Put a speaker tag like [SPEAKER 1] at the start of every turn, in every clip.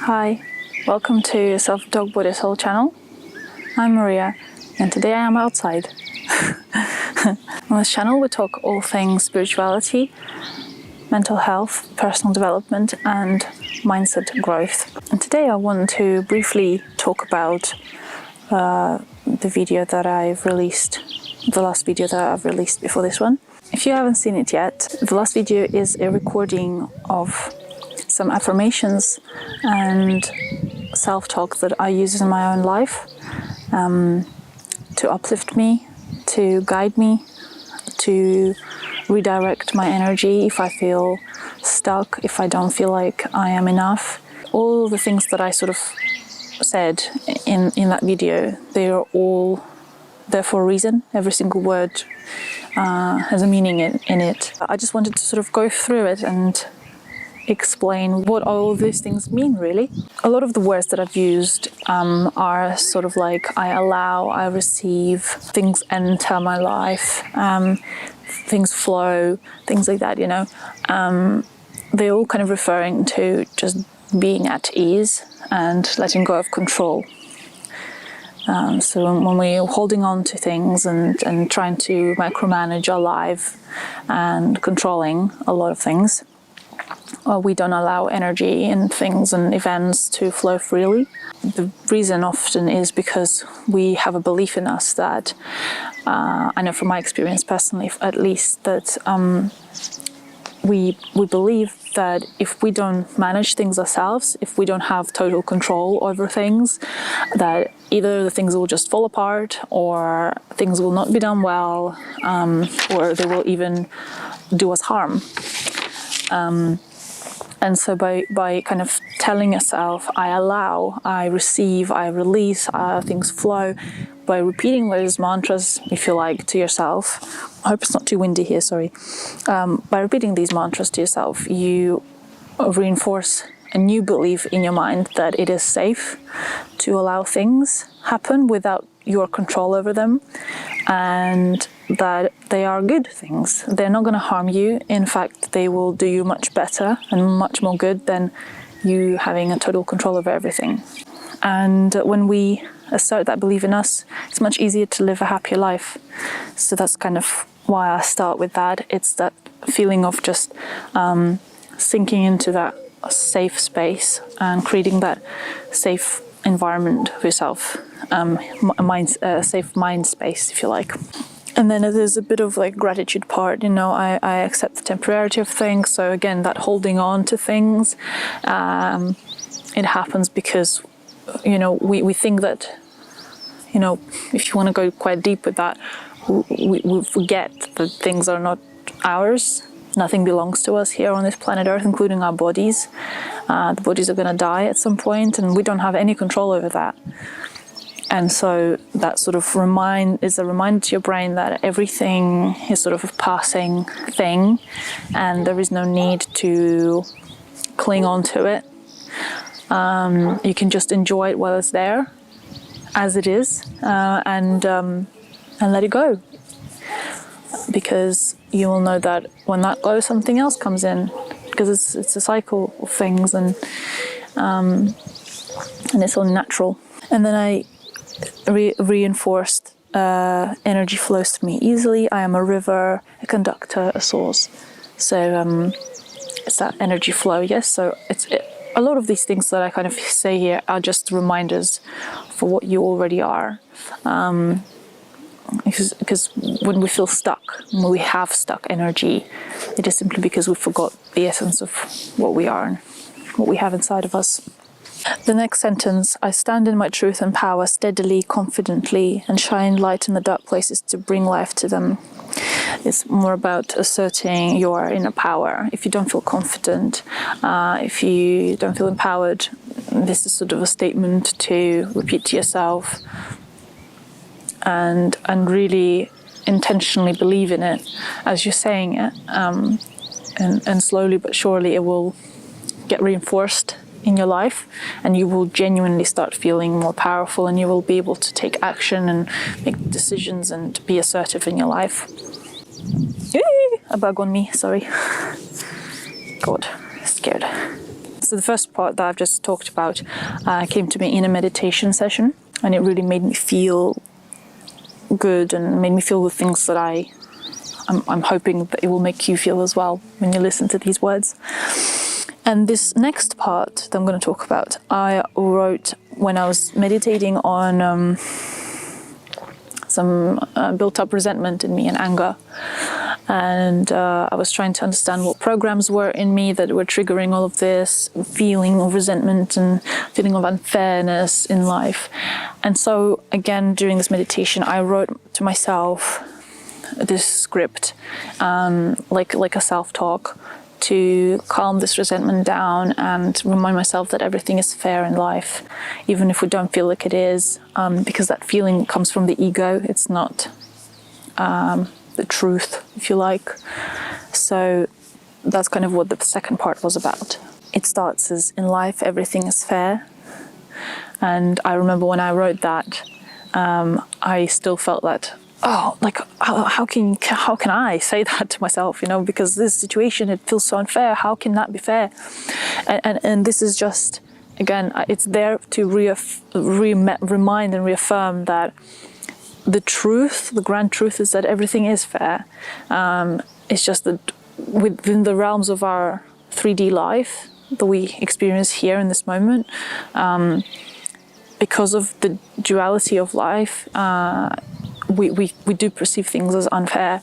[SPEAKER 1] Hi, welcome to Self Dog Body Soul channel. I'm Maria and today I am outside. On this channel we talk all things spirituality, mental health, personal development and mindset growth. And today I want to briefly talk about the video that I've released, the last video that I've released before this one. If you haven't seen it yet, the last video is a recording of some affirmations and self-talk that I use in my own life to uplift me, to guide me, to redirect my energy if I feel stuck, if I don't feel like I am enough. All the things that I sort of said in that video, they are all there for a reason. Every single word has a meaning in it. I just wanted to sort of go through it and explain what all these things mean, really. A lot of the words that I've used are sort of like I allow, I receive, things enter my life, things flow, things like that, you know. They're all kind of referring to just being at ease and letting go of control. So when we're holding on to things and trying to micromanage our life and controlling a lot of things, we don't allow energy and things and events to flow freely. The reason often is because we have a belief in us that, I know from my experience personally at least, that we believe that if we don't manage things ourselves, if we don't have total control over things, that either the things will just fall apart or things will not be done well, or they will even do us harm. And so by kind of telling yourself, I allow, I receive, I release, things flow, by repeating those mantras, if you like, to yourself. I hope it's not too windy here, sorry. By repeating these mantras to yourself, you reinforce a new belief in your mind that it is safe to allow things happen without your control over them, and that they are good things. They're not going to harm you. In fact, they will do you much better and much more good than you having a total control over everything. And when we assert that belief in us, it's much easier to live a happier life. So that's kind of why I start with that. It's that feeling of just sinking into that safe space and creating that safe environment for yourself, a safe mind space, if you like. And then there's a bit of like gratitude part, you know, I accept the temporarity of things. So again, that holding on to things, it happens because, you know, we think that, you know, if you want to go quite deep with that, we forget that things are not ours. Nothing belongs to us here on this planet Earth, including our bodies. The bodies are going to die at some point, and we don't have any control over that. And so that sort of is a reminder to your brain that everything is sort of a passing thing, and there is no need to cling on to it. You can just enjoy it while it's there, as it is, and let it go. Because you will know that when that goes, something else comes in, because it's a cycle of things, and it's all natural. And then I reinforced energy flows to me easily. I am a river, a conductor, a source. So it's that energy flow, yes. So a lot of these things that I kind of say here are just reminders for what you already are. Because when we feel stuck, when we have stuck energy, it is simply because we forgot the essence of what we are and what we have inside of us. The next sentence, I stand in my truth and power steadily, confidently, and shine light in the dark places to bring life to them. It's more about asserting your inner power. If you don't feel confident, if you don't feel empowered, this is sort of a statement to repeat to yourself and really intentionally believe in it as you're saying it, and slowly but surely it will get reinforced in your life, and you will genuinely start feeling more powerful, and you will be able to take action and make decisions and be assertive in your life. A bug on me, sorry. God, scared. So the first part that I've just talked about came to me in a meditation session, and it really made me feel good and made me feel the things that I'm hoping that it will make you feel as well when you listen to these words. And this next part that I'm going to talk about, I wrote when I was meditating on some built-up resentment in me and anger. And I was trying to understand what programs were in me that were triggering all of this feeling of resentment and feeling of unfairness in life. And so, again, during this meditation, I wrote to myself this script, like a self-talk, to calm this resentment down and remind myself that everything is fair in life, even if we don't feel like it is, because that feeling comes from the ego. It's not the truth, if you like. So that's kind of what the second part was about. It starts as, in life, everything is fair. And I remember when I wrote that, I still felt that, oh, like, how can I say that to myself, because this situation, it feels so unfair. How can that be fair? And this is just, again, it's there to remind and reaffirm that the truth, the grand truth, is that everything is fair. It's just that within the realms of our 3D life that we experience here in this moment, because of the duality of life, we do perceive things as unfair.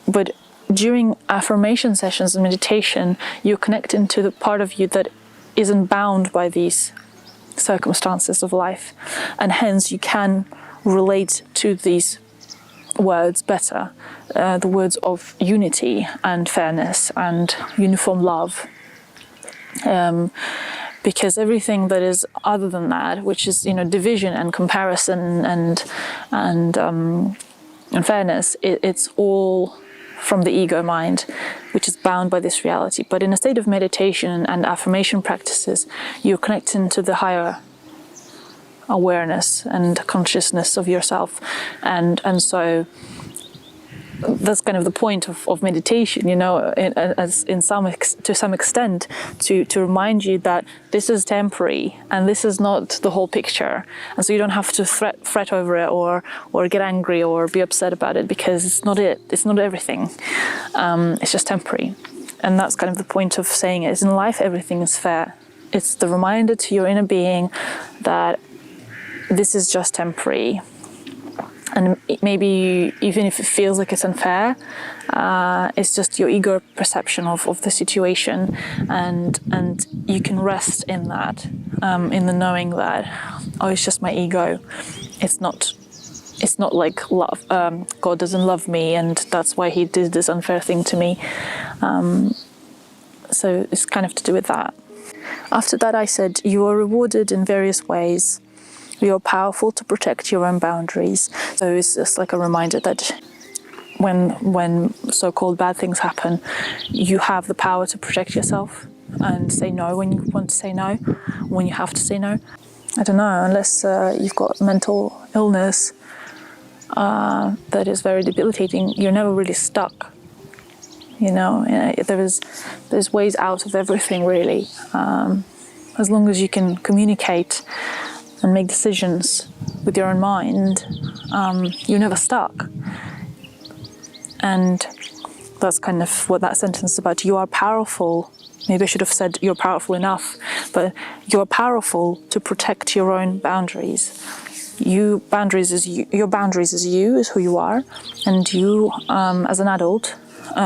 [SPEAKER 1] But during affirmation sessions and meditation, you're connecting to the part of you that isn't bound by these circumstances of life, and hence you can relate to these words better, the words of unity and fairness and uniform love. Because everything that is other than that, which is division and comparison and fairness, it's all from the ego mind, which is bound by this reality. But in a state of meditation and affirmation practices, you're connecting to the higher awareness and consciousness of yourself, and so that's kind of the point of meditation, to some extent, to remind you that this is temporary and this is not the whole picture, and so you don't have to fret over it or get angry or be upset about it, because it's not everything. It's just temporary, and that's kind of the point of saying it. Is in life everything is fair. It's the reminder to your inner being that this is just temporary. And maybe even if it feels like it's unfair, it's just your ego perception of the situation, and you can rest in that, in the knowing that, oh, it's just my ego. It's not like love. God doesn't love me, and that's why He did this unfair thing to me. So it's kind of to do with that. After that, I said, you are rewarded in various ways. You're powerful to protect your own boundaries. So it's just like a reminder that when so-called bad things happen, you have the power to protect yourself and say no when you want to say no, when you have to say no. I don't know, unless you've got mental illness that is very debilitating, you're never really stuck. There's ways out of everything, really. As long as you can communicate and make decisions with your own mind, you're never stuck. And that's kind of what that sentence is about. You are powerful. Maybe I should have said you're powerful enough, but you're powerful to protect your own boundaries. Your boundaries is you, is who you are, and you, as an adult,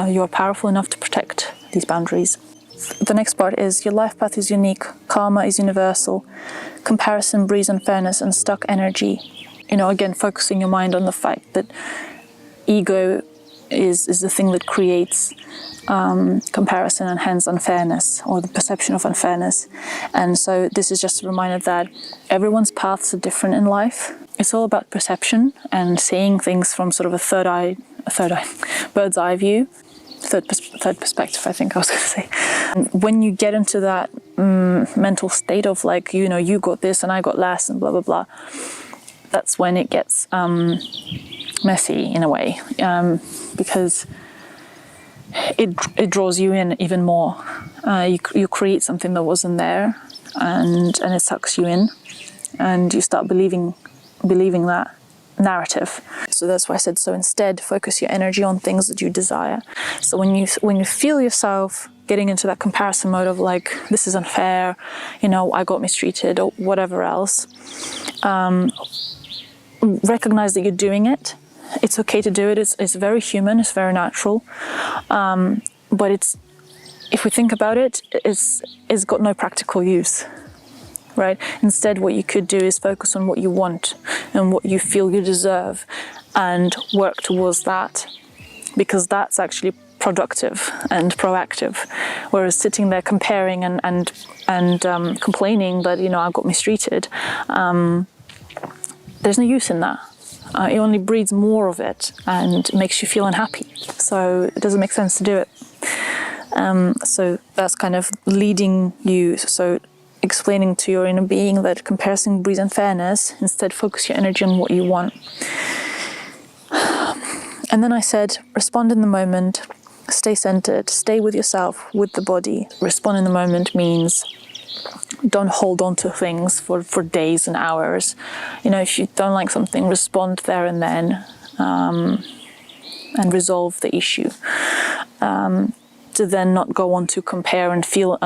[SPEAKER 1] you are powerful enough to protect these boundaries. The next part is, your life path is unique, karma is universal, comparison breeds unfairness and stuck energy. Again, focusing your mind on the fact that ego is the thing that creates comparison and hence unfairness, or the perception of unfairness. And so this is just a reminder that everyone's paths are different in life. It's all about perception and seeing things from sort of a bird's eye view. Third perspective, I think I was going to say. And when you get into that mental state of like, you got this and I got less and blah, blah, blah, that's when it gets messy in a way, because it draws you in even more. You create something that wasn't there, and it sucks you in, and you start believing that narrative. So that's why I said, so instead focus your energy on things that you desire. So when you feel yourself getting into that comparison mode of like, this is unfair, I got mistreated or whatever else, recognize that you're doing it. It's okay to do it. It's very human. It's very natural. But if we think about it, it's got no practical use, right? Instead, what you could do is focus on what you want and what you feel you deserve, and work towards that, because that's actually productive and proactive. Whereas sitting there comparing and complaining that I got mistreated, there's no use in that. It only breeds more of it and makes you feel unhappy. So it doesn't make sense to do it. So that's kind of leading you. So explaining to your inner being that comparison breeds unfairness. Instead, focus your energy on what you want. And then I said, respond in the moment, stay centered, stay with yourself, with the body. Respond in the moment means don't hold on to things for days and hours. If you don't like something, respond there and then, and resolve the issue. To then not go on to compare and feel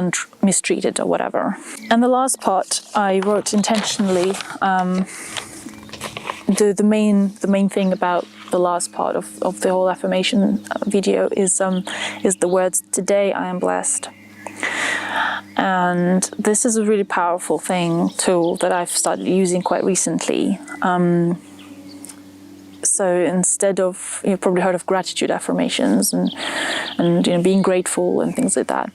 [SPEAKER 1] mistreated or whatever. And the last part I wrote intentionally. The main thing about the last part of the whole affirmation video is the words, "Today I am blessed." And this is a really powerful tool that I've started using quite recently. So instead of, you've probably heard of gratitude affirmations and being grateful and things like that.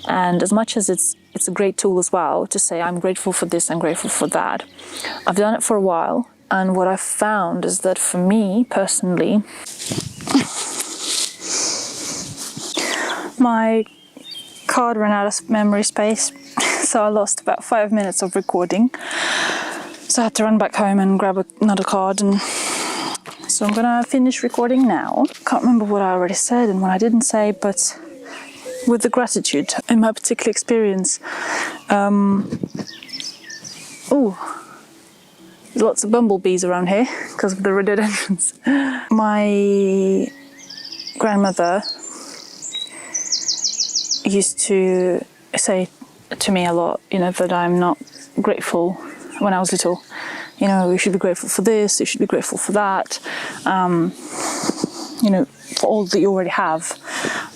[SPEAKER 1] And as much as it's a great tool as well to say, I'm grateful for this, I'm grateful for that. I've done it for a while, and what I've found is that for me personally, my card ran out of memory space, so I lost about 5 minutes of recording. So I had to run back home and grab another card, and so I'm gonna finish recording now. Can't remember what I already said and what I didn't say, but with the gratitude in my particular experience, there's lots of bumblebees around here because of the rhododendrons. My grandmother used to say to me a lot, that I'm not grateful when I was little. You should be grateful for this, you should be grateful for that, for all that you already have.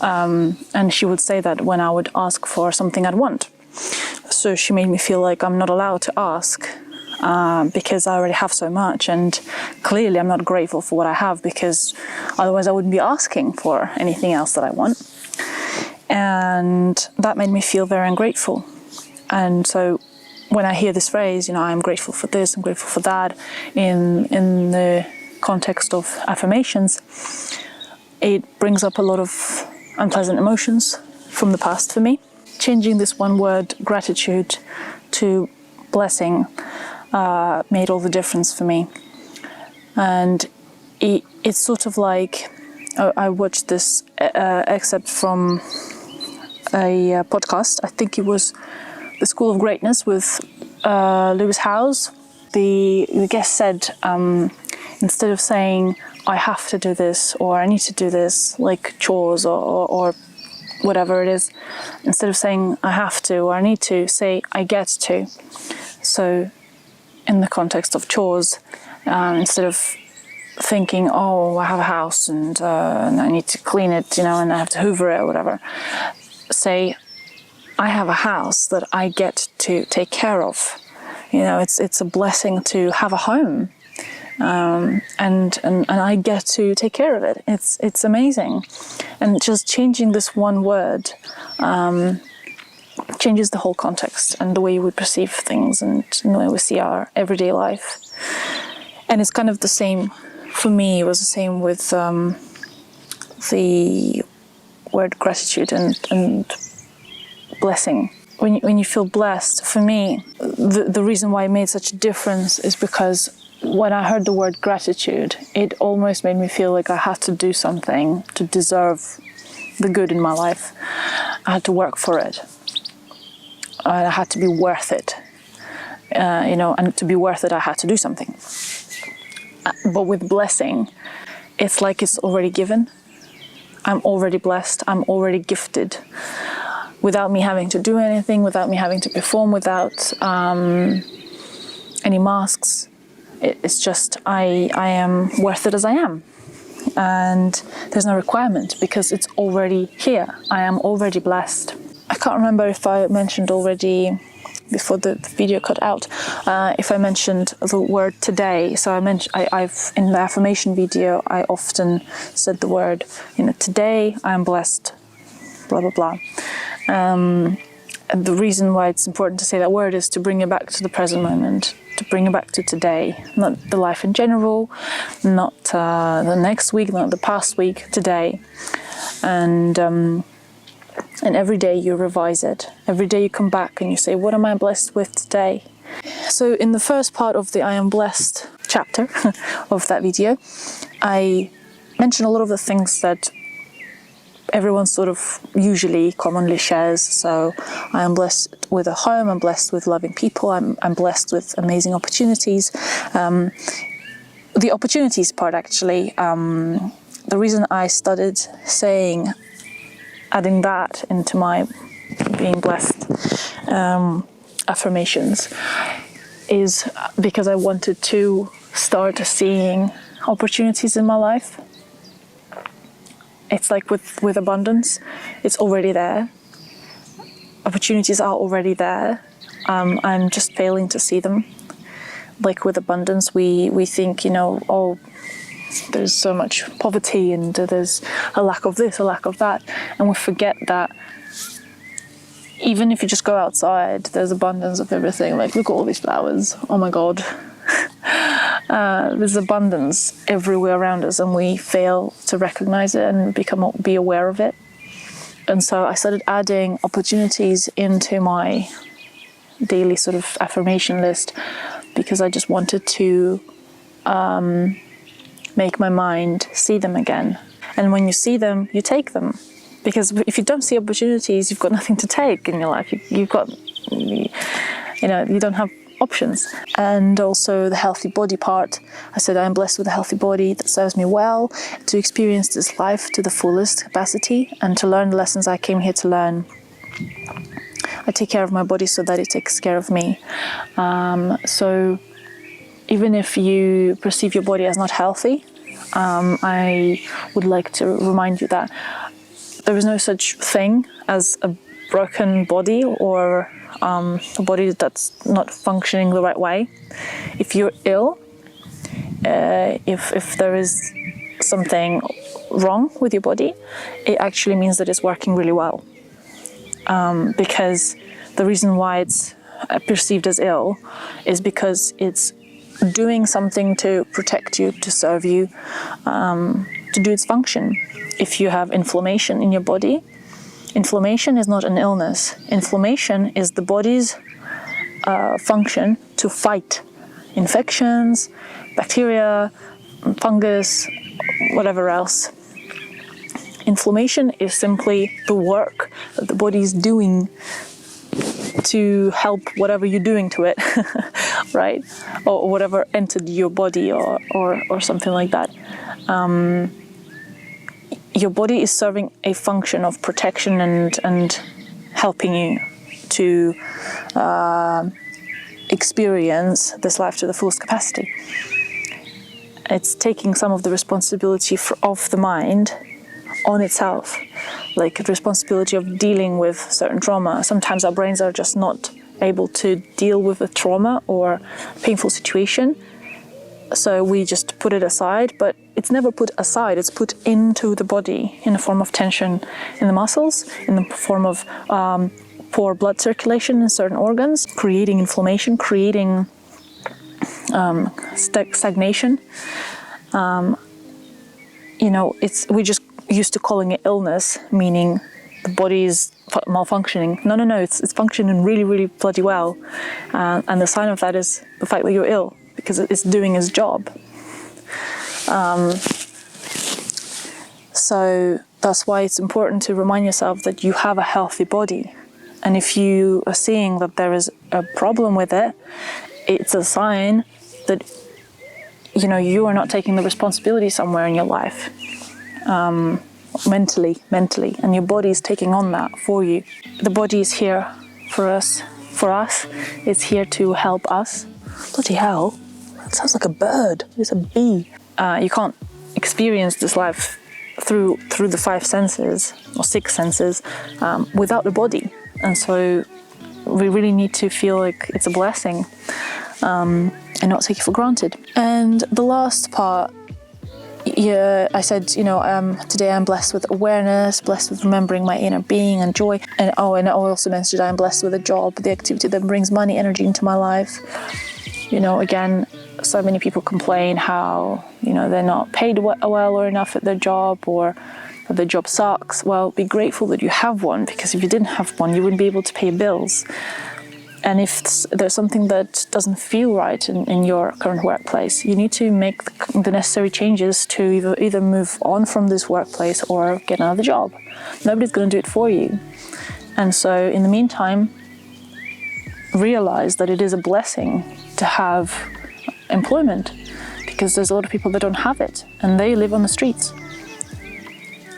[SPEAKER 1] And she would say that when I would ask for something I'd want. So she made me feel like I'm not allowed to ask because I already have so much, and clearly I'm not grateful for what I have, because otherwise I wouldn't be asking for anything else that I want. And that made me feel very ungrateful. And so when I hear this phrase, I'm grateful for this, I'm grateful for that, in the context of affirmations, it brings up a lot of unpleasant emotions from the past for me. Changing this one word, gratitude, to blessing made all the difference for me. And it's sort of like, I watched this excerpt from a podcast. I think it was The School of Greatness with Lewis Howes. The guest said, instead of saying, I have to do this, or I need to do this, like chores or whatever it is, instead of saying I have to or I need to, say I get to. So in the context of chores, instead of thinking, oh, I have a house and I need to clean it, and I have to hoover it or whatever, say, I have a house that I get to take care of. It's a blessing to have a home, and I get to take care of it. It's amazing, and just changing this one word changes the whole context and the way we perceive things and the way we see our everyday life. And it's kind of the same for me. It was the same with the word gratitude and blessing. When you feel blessed, for me, the reason why it made such a difference is because when I heard the word gratitude, it almost made me feel like I had to do something to deserve the good in my life. I had to work for it. I had to be worth it. And to be worth it, I had to do something. But with blessing, it's like it's already given. I'm already blessed. I'm already gifted. Without me having to do anything, without me having to perform, without any masks. It's just I am worth it as I am. And there's no requirement because it's already here. I am already blessed. I can't remember if I mentioned already before the video cut out, if I mentioned the word today. So I've in the affirmation video, I often said the word, today I am blessed, blah, blah, blah. And the reason why it's important to say that word is to bring it back to the present moment, to bring it back to today, not the life in general, not the next week, not the past week, today. And every day you revise it. Every day you come back and you say, what am I blessed with today? So in the first part of the I am blessed chapter of that video, I mentioned a lot of the things that everyone sort of usually commonly shares. So I am blessed with a home, I'm blessed with loving people, I'm blessed with amazing opportunities. The opportunities part actually, the reason I started adding that into my being blessed affirmations is because I wanted to start seeing opportunities in my life. It's like with abundance, it's already there. Opportunities are already there. I'm just failing to see them. Like with abundance, we think, there's so much poverty and there's a lack of this, a lack of that. And we forget that even if you just go outside, there's abundance of everything. Like, look at all these flowers. Oh my God. There's abundance everywhere around us and we fail to recognize it and be aware of it. And so I started adding opportunities into my daily sort of affirmation list because I just wanted to make my mind see them again. And when you see them, you take them. Because if you don't see opportunities, you've got nothing to take in your life. You don't have options. And also the healthy body part. I said I am blessed with a healthy body that serves me well to experience this life to the fullest capacity and to learn the lessons I came here to learn. I take care of my body so that it takes care of me. So even if you perceive your body as not healthy, I would like to remind you that there is no such thing as a broken body or a body that's not functioning the right way. If you're ill, if there is something wrong with your body, it actually means that it's working really well. Because the reason why it's perceived as ill is because it's doing something to protect you, to serve you, to do its function. If you have inflammation in your body, inflammation is not an illness. Inflammation is the body's function to fight infections, bacteria, fungus, whatever else. Inflammation is simply the work that the body is doing to help whatever you're doing to it, right? Or whatever entered your body or something like that. Your body is serving a function of protection and helping you to experience this life to the fullest capacity. It's taking some of the responsibility of the mind on itself, like the responsibility of dealing with certain trauma. Sometimes our brains are just not able to deal with a trauma or painful situation, so we just put it aside. But it's never put aside, it's put into the body in the form of tension in the muscles, in the form of poor blood circulation in certain organs, creating inflammation, creating stagnation. We just used to calling it illness, meaning the body is malfunctioning. No, it's functioning really, really bloody well. And the sign of that is the fact that you're ill, because it's doing its job. So that's why it's important to remind yourself that you have a healthy body. And if you are seeing that there is a problem with it, it's a sign that, you know, you are not taking the responsibility somewhere in your life, mentally, and your body is taking on that for you. The body is here for us. It's here to help us. Bloody hell, that sounds like a bird. It's a bee. You can't experience this life through the 5 senses or 6 senses without the body. And so we really need to feel like it's a blessing and not take it for granted. And the last part, yeah, I said, you know, today I'm blessed with awareness, blessed with remembering my inner being and joy. And I also mentioned I'm blessed with a job, the activity that brings money, energy into my life. You know, again, so many people complain how, you know, they're not paid well or enough at their job, or that the job sucks. Well, be grateful that you have one, because if you didn't have one, you wouldn't be able to pay your bills. And if there's something that doesn't feel right in your current workplace, you need to make the necessary changes to either move on from this workplace or get another job. Nobody's going to do it for you. And so in the meantime, realize that it is a blessing to have employment, because there's a lot of people that don't have it and they live on the streets.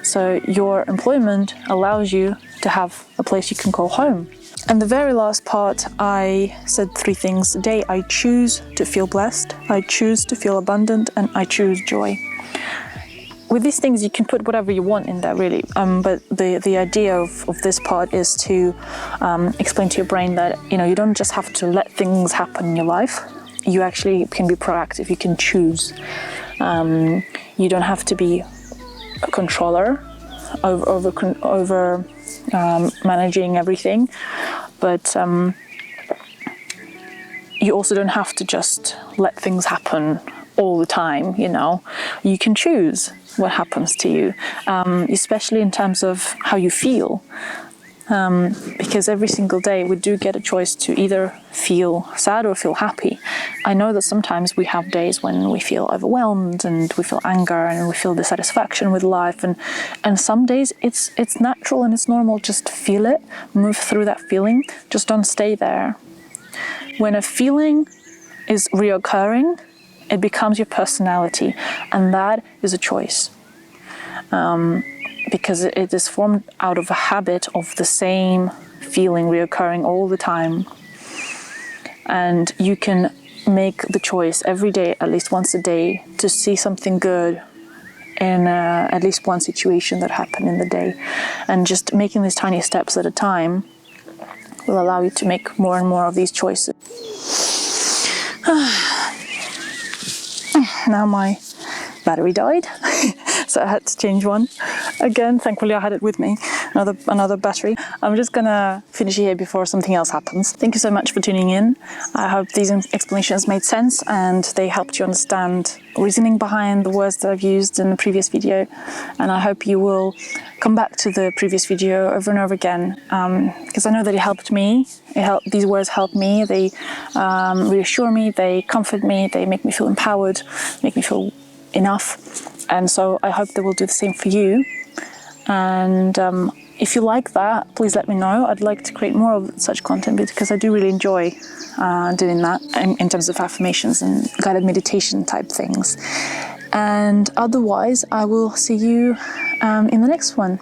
[SPEAKER 1] So your employment allows you to have a place you can call home. And the very last part, I said 3 things today. I choose to feel blessed, I choose to feel abundant, and I choose joy. With these things, you can put whatever you want in there, really. But the idea of this part is to explain to your brain that, you know, you don't just have to let things happen in your life. You actually can be proactive. You can choose. You don't have to be a controller over managing everything, but you also don't have to just let things happen all the time. You know, you can choose what happens to you, especially in terms of how you feel, because every single day we do get a choice to either feel sad or feel happy. I know that sometimes we have days when we feel overwhelmed and we feel anger and we feel dissatisfaction with life, and some days it's natural and it's normal. Just feel it, move through that feeling, just don't stay there. When a feeling is reoccurring, it becomes your personality, and that is a choice. Because it is formed out of a habit of the same feeling reoccurring all the time. And you can make the choice every day, at least once a day, to see something good in at least one situation that happened in the day. And just making these tiny steps at a time will allow you to make more and more of these choices. Now my battery died, so I had to change one. Again, thankfully I had it with me, another battery. I'm just gonna finish here before something else happens. Thank you so much for tuning in. I hope these explanations made sense and they helped you understand the reasoning behind the words that I've used in the previous video. And I hope you will come back to the previous video over and over again, because I know that it helped me. These words help me. They reassure me, they comfort me, they make me feel empowered, make me feel enough. And so I hope they will do the same for you. And if you like that, please let me know. I'd like to create more of such content, because I do really enjoy doing that in terms of affirmations and guided meditation type things. And otherwise, I will see you in the next one.